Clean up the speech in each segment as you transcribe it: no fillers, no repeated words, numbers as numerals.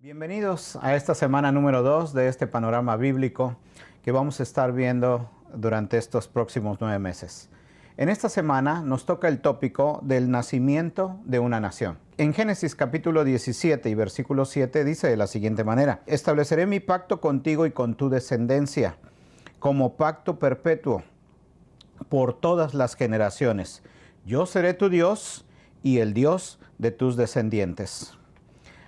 Bienvenidos a esta semana número 2 de este panorama bíblico que vamos a estar viendo durante estos próximos 9 meses. En esta semana nos toca el tópico del nacimiento de una nación. En Génesis capítulo 17 y versículo 7 dice de la siguiente manera: estableceré mi pacto contigo y con tu descendencia como pacto perpetuo por todas las generaciones. Yo seré tu Dios y el Dios de tus descendientes.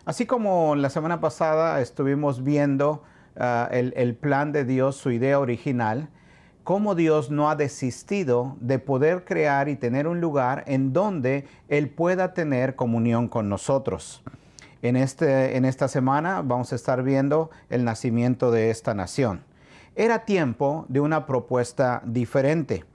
Así como la semana pasada estuvimos viendo el plan de Dios, su idea original, cómo Dios no ha desistido de poder crear y tener un lugar en donde Él pueda tener comunión con nosotros. En esta semana vamos a estar viendo el nacimiento de esta nación. Era tiempo de una propuesta diferente.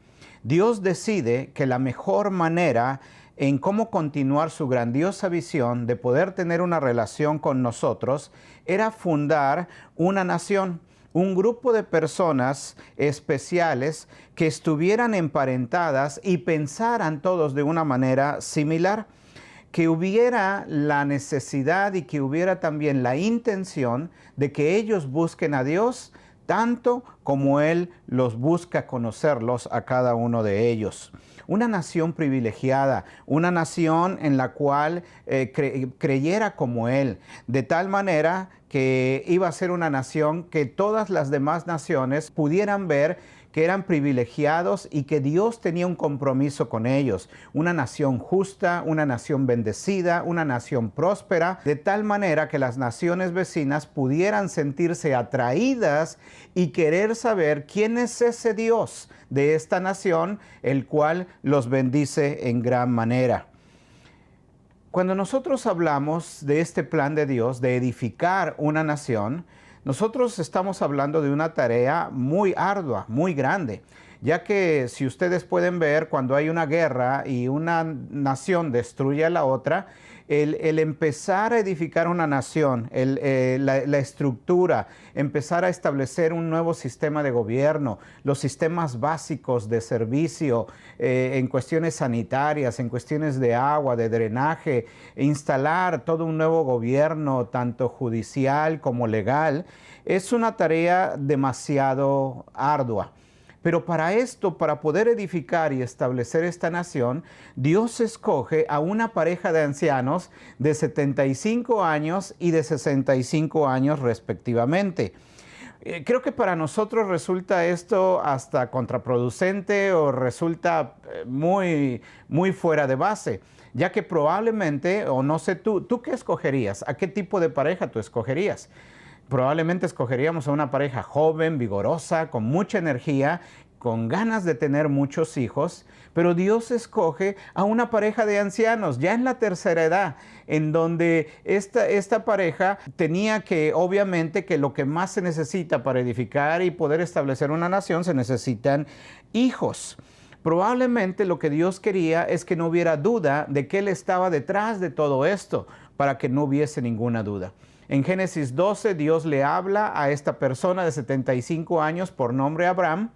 Dios decide que la mejor manera en cómo continuar su grandiosa visión de poder tener una relación con nosotros era fundar una nación, un grupo de personas especiales que estuvieran emparentadas y pensaran todos de una manera similar, que hubiera la necesidad y que hubiera también la intención de que ellos busquen a Dios tanto como Él los busca conocerlos a cada uno de ellos. Una nación privilegiada, una nación en la cual creyera como Él, de tal manera que iba a ser una nación que todas las demás naciones pudieran ver que eran privilegiados y que Dios tenía un compromiso con ellos. Una nación justa, una nación bendecida, una nación próspera, de tal manera que las naciones vecinas pudieran sentirse atraídas y querer saber quién es ese Dios de esta nación, el cual los bendice en gran manera. Cuando nosotros hablamos de este plan de Dios, de edificar una nación, nosotros estamos hablando de una tarea muy ardua, muy grande, ya que si ustedes pueden ver, cuando hay una guerra y una nación destruye a la otra, el empezar a edificar una nación, la estructura, empezar a establecer un nuevo sistema de gobierno, los sistemas básicos de servicio en cuestiones sanitarias, en cuestiones de agua, de drenaje, instalar todo un nuevo gobierno, tanto judicial como legal, es una tarea demasiado ardua. Pero para esto, para poder edificar y establecer esta nación, Dios escoge a una pareja de ancianos de 75 años y de 65 años respectivamente. Creo que para nosotros resulta esto hasta contraproducente o resulta muy fuera de base, ya que probablemente, o no sé ¿tú qué escogerías? ¿A qué tipo de pareja tú escogerías? Probablemente escogeríamos a una pareja joven, vigorosa, con mucha energía, con ganas de tener muchos hijos, pero Dios escoge a una pareja de ancianos, ya en la tercera edad, en donde esta pareja tenía que, obviamente, que lo que más se necesita para edificar y poder establecer una nación, se necesitan hijos. Probablemente lo que Dios quería es que no hubiera duda de que Él estaba detrás de todo esto, para que no hubiese ninguna duda. En Génesis 12, Dios le habla a esta persona de 75 años por nombre Abraham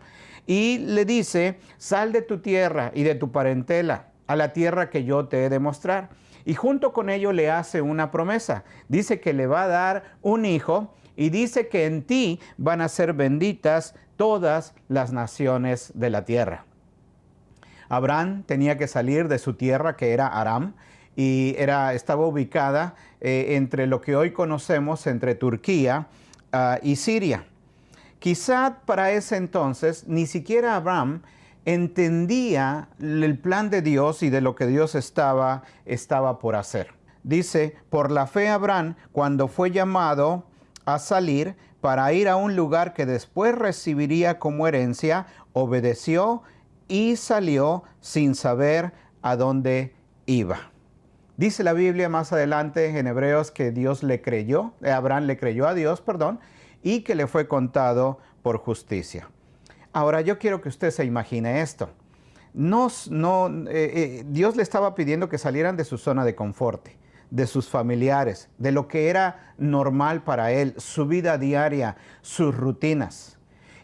y le dice: sal de tu tierra y de tu parentela a la tierra que yo te he de mostrar. Y junto con ello le hace una promesa. Dice que le va a dar un hijo y dice que en ti van a ser benditas todas las naciones de la tierra. Abraham tenía que salir de su tierra, que era Aram, y estaba ubicada entre lo que hoy conocemos entre Turquía y Siria. Quizá para ese entonces ni siquiera Abraham entendía el plan de Dios y de lo que Dios estaba por hacer. Dice: por la fe Abraham, cuando fue llamado a salir para ir a un lugar que después recibiría como herencia, obedeció y salió sin saber a dónde iba. Dice la Biblia más adelante en Hebreos que Abraham le creyó a Dios, y que le fue contado por justicia. Ahora yo quiero que usted se imagine esto. Dios le estaba pidiendo que salieran de su zona de confort, de sus familiares, de lo que era normal para él, su vida diaria, sus rutinas.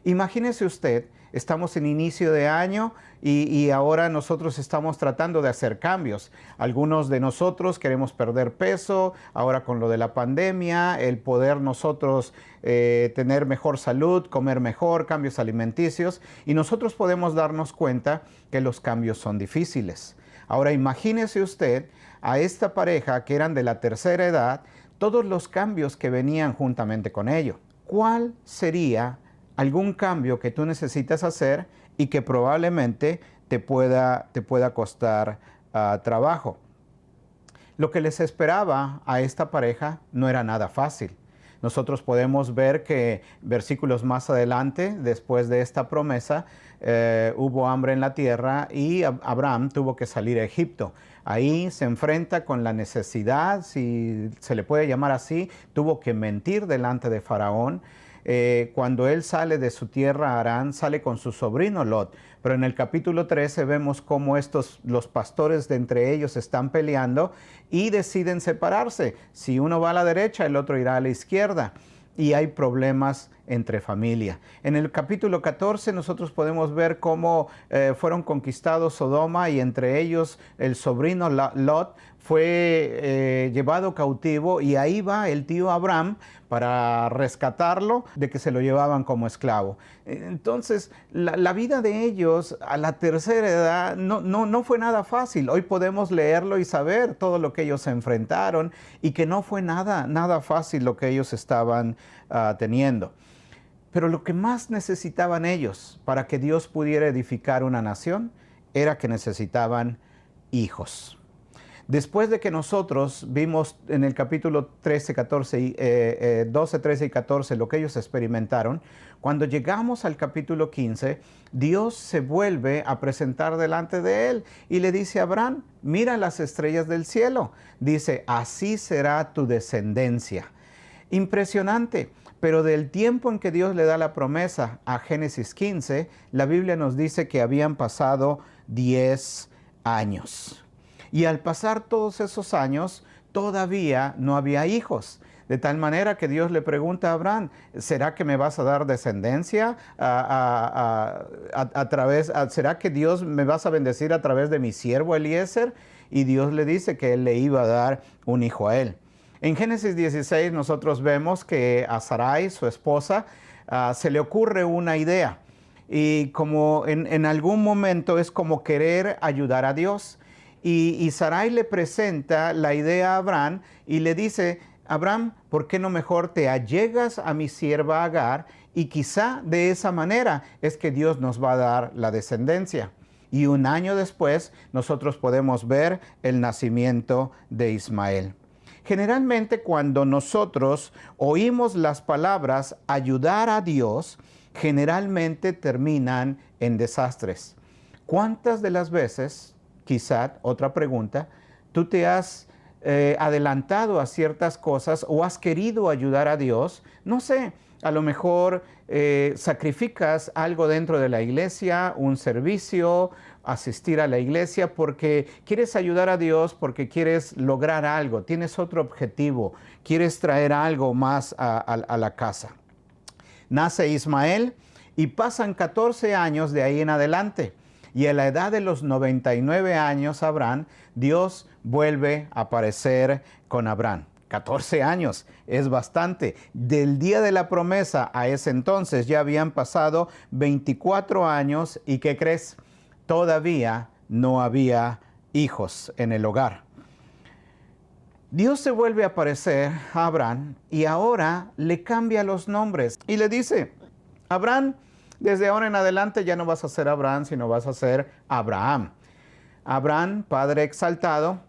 Imagínese usted Estamos en inicio de año y ahora nosotros estamos tratando de hacer cambios. Algunos de nosotros queremos perder peso, ahora con lo de la pandemia, el poder nosotros tener mejor salud, comer mejor, cambios alimenticios, y nosotros podemos darnos cuenta que los cambios son difíciles. Ahora imagínese usted a esta pareja que eran de la tercera edad, todos los cambios que venían juntamente con ello. ¿Cuál sería algún cambio que tú necesitas hacer y que probablemente te pueda costar trabajo? Lo que les esperaba a esta pareja no era nada fácil. Nosotros podemos ver que versículos más adelante, después de esta promesa, hubo hambre en la tierra y Abraham tuvo que salir a Egipto. Ahí se enfrenta con la necesidad, si se le puede llamar así, tuvo que mentir delante de Faraón. Cuando él sale de su tierra Harán, sale con su sobrino Lot. Pero en el capítulo 13 vemos cómo los pastores de entre ellos están peleando y deciden separarse. Si uno va a la derecha, el otro irá a la izquierda. Y hay problemas entre familia. En el capítulo 14 nosotros podemos ver cómo fueron conquistados Sodoma y entre ellos el sobrino Lot fue llevado cautivo y ahí va el tío Abraham para rescatarlo de que se lo llevaban como esclavo. Entonces la vida de ellos a la tercera edad no fue nada fácil. Hoy podemos leerlo y saber todo lo que ellos se enfrentaron y que no fue nada fácil lo que ellos estaban teniendo. Pero lo que más necesitaban ellos para que Dios pudiera edificar una nación era que necesitaban hijos. Después de que nosotros vimos en el capítulo 13, 12, 13 y 14 lo que ellos experimentaron, cuando llegamos al capítulo 15, Dios se vuelve a presentar delante de él y le dice a Abraham, mira las estrellas del cielo. Dice, así será tu descendencia. Impresionante. Pero del tiempo en que Dios le da la promesa a Génesis 15, la Biblia nos dice que habían pasado 10 años. Y al pasar todos esos años, todavía no había hijos. De tal manera que Dios le pregunta a Abraham, ¿será que me vas a dar descendencia será que Dios me vas a bendecir a través de mi siervo Eliezer? Y Dios le dice que él le iba a dar un hijo a él. En Génesis 16 nosotros vemos que a Sarai, su esposa, se le ocurre una idea. Y como en algún momento es como querer ayudar a Dios. Y Sarai le presenta la idea a Abraham y le dice, Abraham, ¿por qué no mejor te allegas a mi sierva Agar? Y quizá de esa manera es que Dios nos va a dar la descendencia. Y un año después nosotros podemos ver el nacimiento de Ismael. Generalmente cuando nosotros oímos las palabras ayudar a Dios, generalmente terminan en desastres. ¿Cuántas de las veces, quizá, otra pregunta, tú te has adelantado a ciertas cosas o has querido ayudar a Dios? No sé, a lo mejor sacrificas algo dentro de la iglesia, un servicio, asistir a la iglesia porque quieres ayudar a Dios, porque quieres lograr algo, tienes otro objetivo, quieres traer algo más a la casa. Nace Ismael y pasan 14 años de ahí en adelante. Y a la edad de los 99 años, Abraham, Dios vuelve a aparecer con Abraham. 14 años es bastante. Del día de la promesa a ese entonces ya habían pasado 24 años y ¿qué crees? Todavía no había hijos en el hogar. Dios se vuelve a aparecer a Abraham y ahora le cambia los nombres y le dice, Abraham, desde ahora en adelante ya no vas a ser Abraham, sino vas a ser Abraham. Abraham, padre exaltado,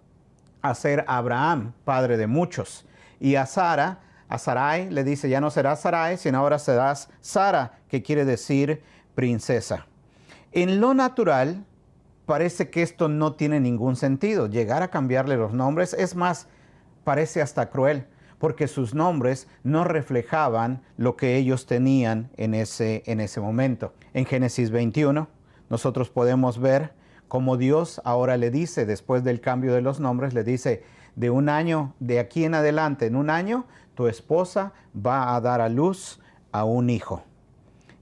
a ser Abraham, padre de muchos. Y a Sarai le dice, ya no serás Sarai, sino ahora serás Sara, que quiere decir princesa. En lo natural, parece que esto no tiene ningún sentido. Llegar a cambiarle los nombres, es más, parece hasta cruel, porque sus nombres no reflejaban lo que ellos tenían en ese momento. En Génesis 21, nosotros podemos ver cómo Dios ahora le dice, después del cambio de los nombres, le dice, de un año, de aquí en adelante, en un año, tu esposa va a dar a luz a un hijo.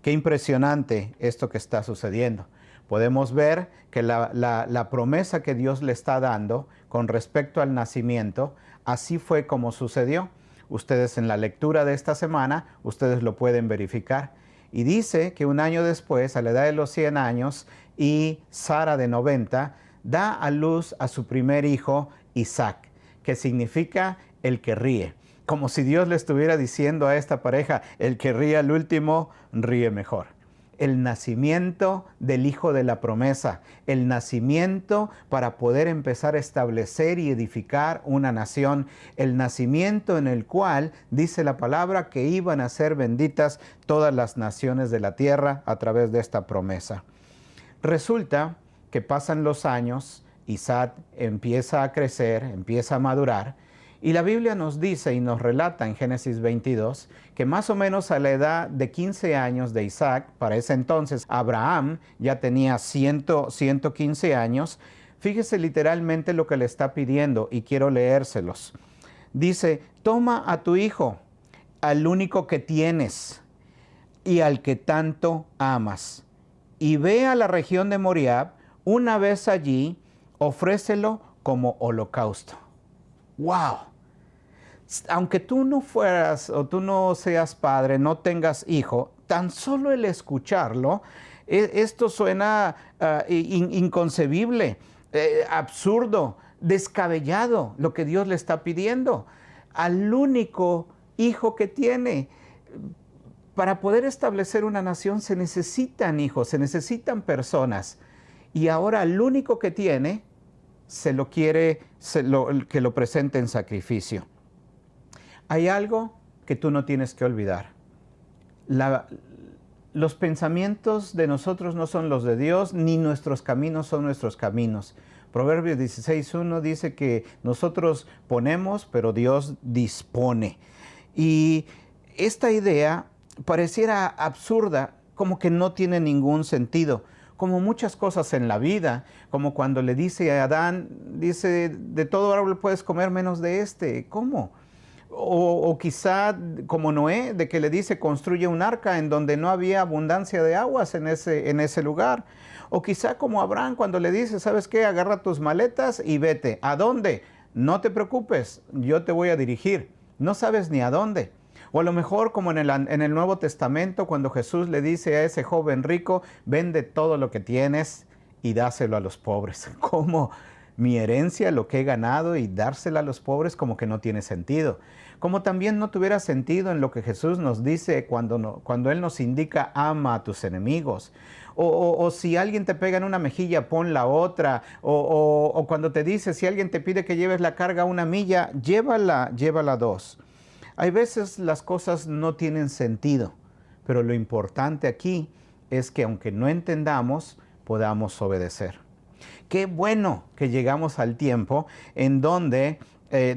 Qué impresionante esto que está sucediendo. Podemos ver que la promesa que Dios le está dando con respecto al nacimiento, así fue como sucedió. Ustedes en la lectura de esta semana, ustedes lo pueden verificar. Y dice que un año después, a la edad de los 100 años, y Sara de 90, da a luz a su primer hijo, Isaac, que significa el que ríe. Como si Dios le estuviera diciendo a esta pareja, el que ríe al último, ríe mejor. El nacimiento del hijo de la promesa, el nacimiento para poder empezar a establecer y edificar una nación, el nacimiento en el cual dice la palabra que iban a ser benditas todas las naciones de la tierra a través de esta promesa. Resulta que pasan los años, Isaac empieza a crecer, empieza a madurar, y la Biblia nos dice y nos relata en Génesis 22 que más o menos a la edad de 15 años de Isaac, para ese entonces Abraham ya tenía 115 años, fíjese literalmente lo que le está pidiendo y quiero leérselos. Dice, toma a tu hijo, al único que tienes y al que tanto amas, y ve a la región de Moriab, una vez allí, ofrécelo como holocausto. ¡Wow! Aunque tú no fueras o tú no seas padre, no tengas hijo, tan solo el escucharlo, esto suena inconcebible, absurdo, descabellado, lo que Dios le está pidiendo al único hijo que tiene. Para poder establecer una nación se necesitan hijos, se necesitan personas. Y ahora el único que tiene, se lo quiere que lo presente en sacrificio. Hay algo que tú no tienes que olvidar. Los pensamientos de nosotros no son los de Dios, ni nuestros caminos son nuestros caminos. Proverbios 16:1 dice que nosotros ponemos, pero Dios dispone. Y esta idea pareciera absurda, como que no tiene ningún sentido. Como muchas cosas en la vida, como cuando le dice a Adán, dice, de todo árbol puedes comer menos de este. ¿Cómo? O quizá como Noé, de que le dice, construye un arca en donde no había abundancia de aguas en ese lugar. O quizá como Abraham, cuando le dice, ¿sabes qué? Agarra tus maletas y vete. ¿A dónde? No te preocupes, yo te voy a dirigir. No sabes ni a dónde. O a lo mejor como en el Nuevo Testamento, cuando Jesús le dice a ese joven rico, vende todo lo que tienes y dáselo a los pobres. Como mi herencia, lo que he ganado, y dársela a los pobres, como que no tiene sentido. Como también no tuviera sentido en lo que Jesús nos dice cuando Él nos indica, ama a tus enemigos. O si alguien te pega en una mejilla, pon la otra. O cuando te dice, si alguien te pide que lleves la carga una milla, llévala 2. Hay veces las cosas no tienen sentido, pero lo importante aquí es que aunque no entendamos, podamos obedecer. Qué bueno que llegamos al tiempo en donde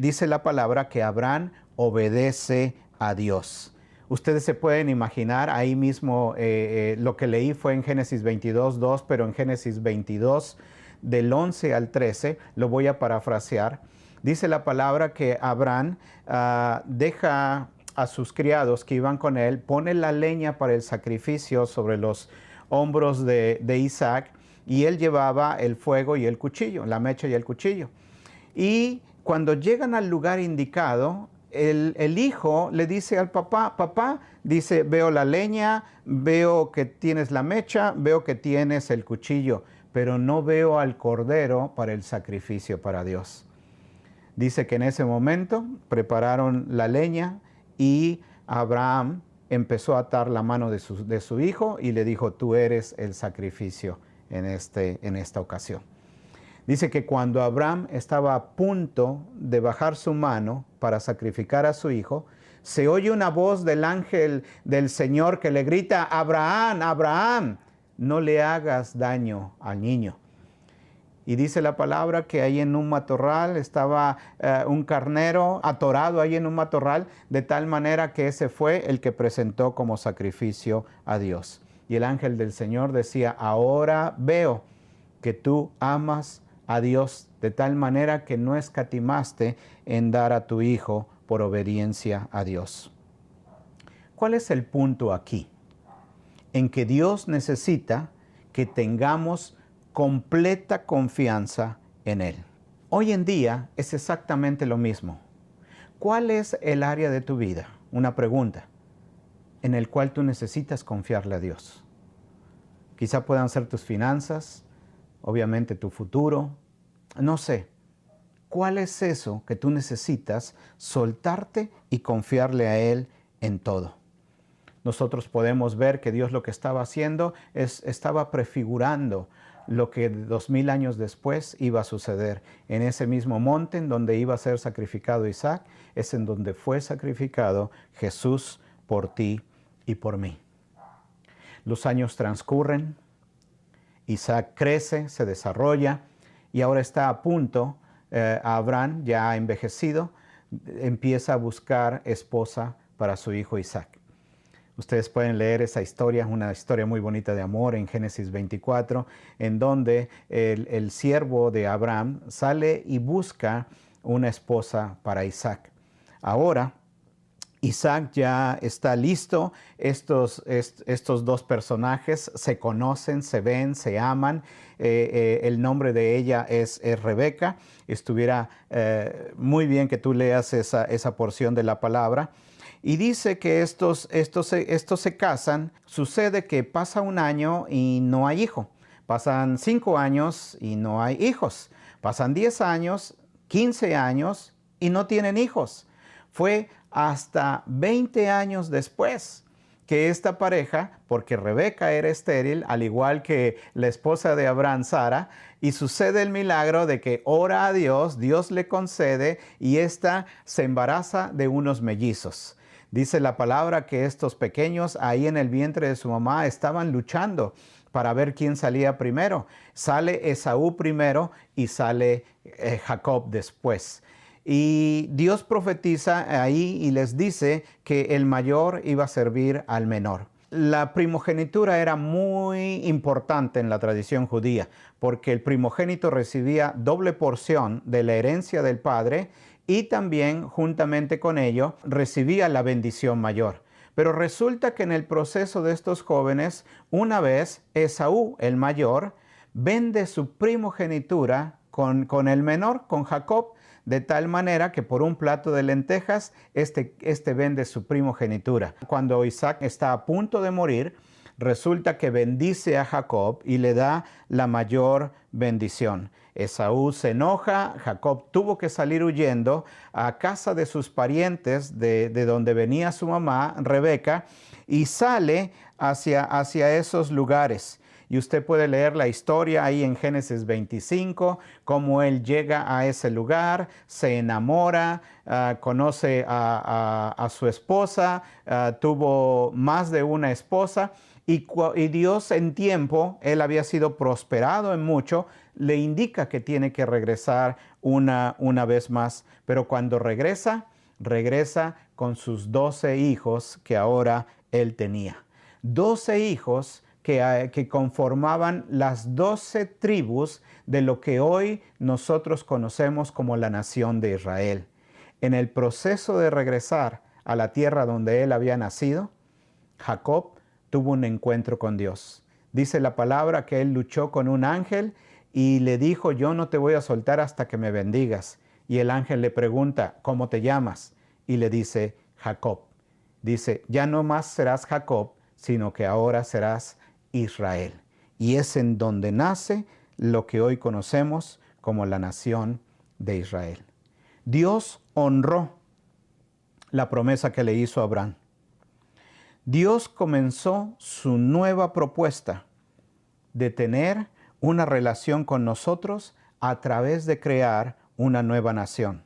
dice la palabra que Abraham obedece a Dios. Ustedes se pueden imaginar, ahí mismo lo que leí fue en Génesis 22:2, pero en Génesis 22, del 11 al 13, lo voy a parafrasear. Dice la palabra que Abraham deja a sus criados que iban con él, pone la leña para el sacrificio sobre los hombros de Isaac, y él llevaba el fuego y el cuchillo, la mecha y el cuchillo. Y cuando llegan al lugar indicado, el hijo le dice al papá, dice, veo la leña, veo que tienes la mecha, veo que tienes el cuchillo, pero no veo al cordero para el sacrificio para Dios. Dice que en ese momento prepararon la leña y Abraham empezó a atar la mano de su hijo y le dijo, tú eres el sacrificio en esta ocasión. Dice que cuando Abraham estaba a punto de bajar su mano para sacrificar a su hijo, se oye una voz del ángel del Señor que le grita, Abraham, Abraham, no le hagas daño al niño. Y dice la palabra que ahí en un matorral estaba un carnero atorado ahí en un matorral, de tal manera que ese fue el que presentó como sacrificio a Dios. Y el ángel del Señor decía, ahora veo que tú amas a Dios de tal manera que no escatimaste en dar a tu hijo por obediencia a Dios. ¿Cuál es el punto aquí? en que Dios necesita que tengamos completa confianza en Él. Hoy en día es exactamente lo mismo. ¿Cuál es el área de tu vida? Una pregunta en el cual tú necesitas confiarle a Dios. Quizá puedan ser tus finanzas, obviamente tu futuro, no sé. ¿Cuál es eso que tú necesitas soltarte y confiarle a Él en todo? Nosotros podemos ver que Dios lo que estaba haciendo estaba prefigurando lo que 2000 años después iba a suceder. En ese mismo monte en donde iba a ser sacrificado Isaac, es en donde fue sacrificado Jesús por ti y por mí. Los años transcurren, Isaac crece, se desarrolla y ahora está a punto. Abraham, ya envejecido, empieza a buscar esposa para su hijo Isaac. Ustedes pueden leer esa historia, una historia muy bonita de amor en Génesis 24, en donde el siervo de Abraham sale y busca una esposa para Isaac. Ahora, Isaac ya está listo. Estos dos personajes se conocen, se ven, se aman. El nombre de ella es Rebeca. Estuviera muy bien que tú leas esa porción de la palabra. Y dice que estos se casan. Sucede que pasa un año y no hay hijo. Pasan 5 años y no hay hijos. Pasan 10 años, 15 años y no tienen hijos. Fue hasta 20 años después que esta pareja, porque Rebeca era estéril, al igual que la esposa de Abraham, Sara, y sucede el milagro de que ora a Dios, Dios le concede y ésta se embaraza de unos mellizos. Dice la palabra que estos pequeños ahí en el vientre de su mamá estaban luchando para ver quién salía primero. Sale Esaú primero y sale Jacob después. Y Dios profetiza ahí y les dice que el mayor iba a servir al menor. La primogenitura era muy importante en la tradición judía porque el primogénito recibía doble porción de la herencia del padre y también juntamente con ello recibía la bendición mayor. Pero resulta que en el proceso de estos jóvenes, una vez Esaú, el mayor, vende su primogenitura con el menor, con Jacob, de tal manera que por un plato de lentejas, este vende su primogenitura. Cuando Isaac está a punto de morir, resulta que bendice a Jacob y le da la mayor bendición. Esaú se enoja, Jacob tuvo que salir huyendo a casa de sus parientes, de donde venía su mamá, Rebeca, y sale hacia esos lugares. Y usted puede leer la historia ahí en Génesis 25, cómo él llega a ese lugar, se enamora, conoce a su esposa, tuvo más de una esposa, y Dios en tiempo, él había sido prosperado en mucho, le indica que tiene que regresar una vez más. Pero cuando regresa con sus 12 hijos que ahora él tenía. 12 hijos que conformaban las 12 tribus de lo que hoy nosotros conocemos como la nación de Israel. En el proceso de regresar a la tierra donde él había nacido, Jacob tuvo un encuentro con Dios. Dice la palabra que él luchó con un ángel y le dijo: yo no te voy a soltar hasta que me bendigas. Y el ángel le pregunta: ¿cómo te llamas? Y le dice: Jacob. Dice: ya no más serás Jacob, sino que ahora serás Israel. Y es en donde nace lo que hoy conocemos como la nación de Israel. Dios honró la promesa que le hizo a Abraham. Dios comenzó su nueva propuesta de tener una relación con nosotros a través de crear una nueva nación.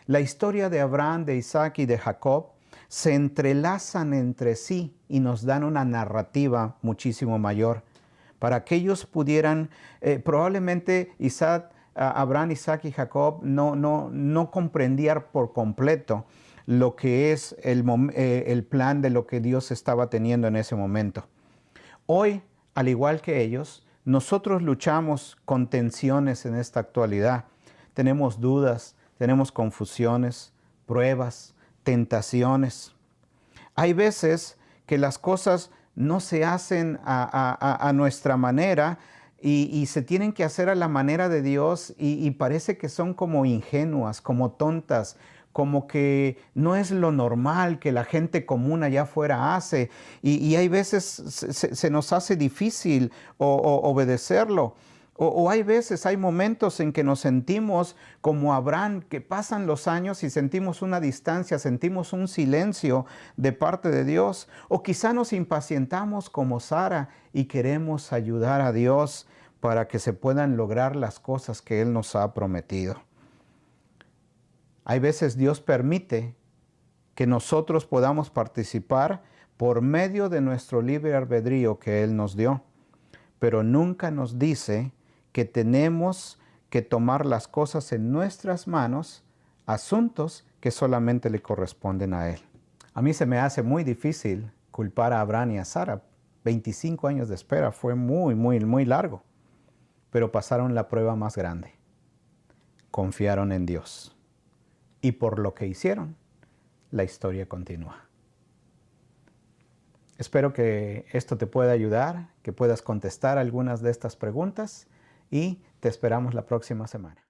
La historia de Abraham, de Isaac y de Jacob se entrelazan entre sí y nos dan una narrativa muchísimo mayor para que ellos pudieran, probablemente Abraham, Isaac y Jacob no comprendían por completo lo que es el plan de lo que Dios estaba teniendo en ese momento. Hoy, al igual que ellos, nosotros luchamos con tensiones en esta actualidad. Tenemos dudas, tenemos confusiones, pruebas, tentaciones. Hay veces que las cosas no se hacen a nuestra manera y se tienen que hacer a la manera de Dios y parece que son como ingenuas, como tontas, como que no es lo normal que la gente común allá afuera hace y hay veces se nos hace difícil obedecerlo. O hay veces, hay momentos en que nos sentimos como Abraham, que pasan los años y sentimos una distancia, sentimos un silencio de parte de Dios. O quizá nos impacientamos como Sara y queremos ayudar a Dios para que se puedan lograr las cosas que Él nos ha prometido. Hay veces Dios permite que nosotros podamos participar por medio de nuestro libre albedrío que Él nos dio, pero nunca nos dice que tenemos que tomar las cosas en nuestras manos, asuntos que solamente le corresponden a Él. A mí se me hace muy difícil culpar a Abraham y a Sara. 25 años de espera fue muy largo, pero pasaron la prueba más grande. Confiaron en Dios. Y por lo que hicieron, la historia continúa. Espero que esto te pueda ayudar, que puedas contestar algunas de estas preguntas y te esperamos la próxima semana.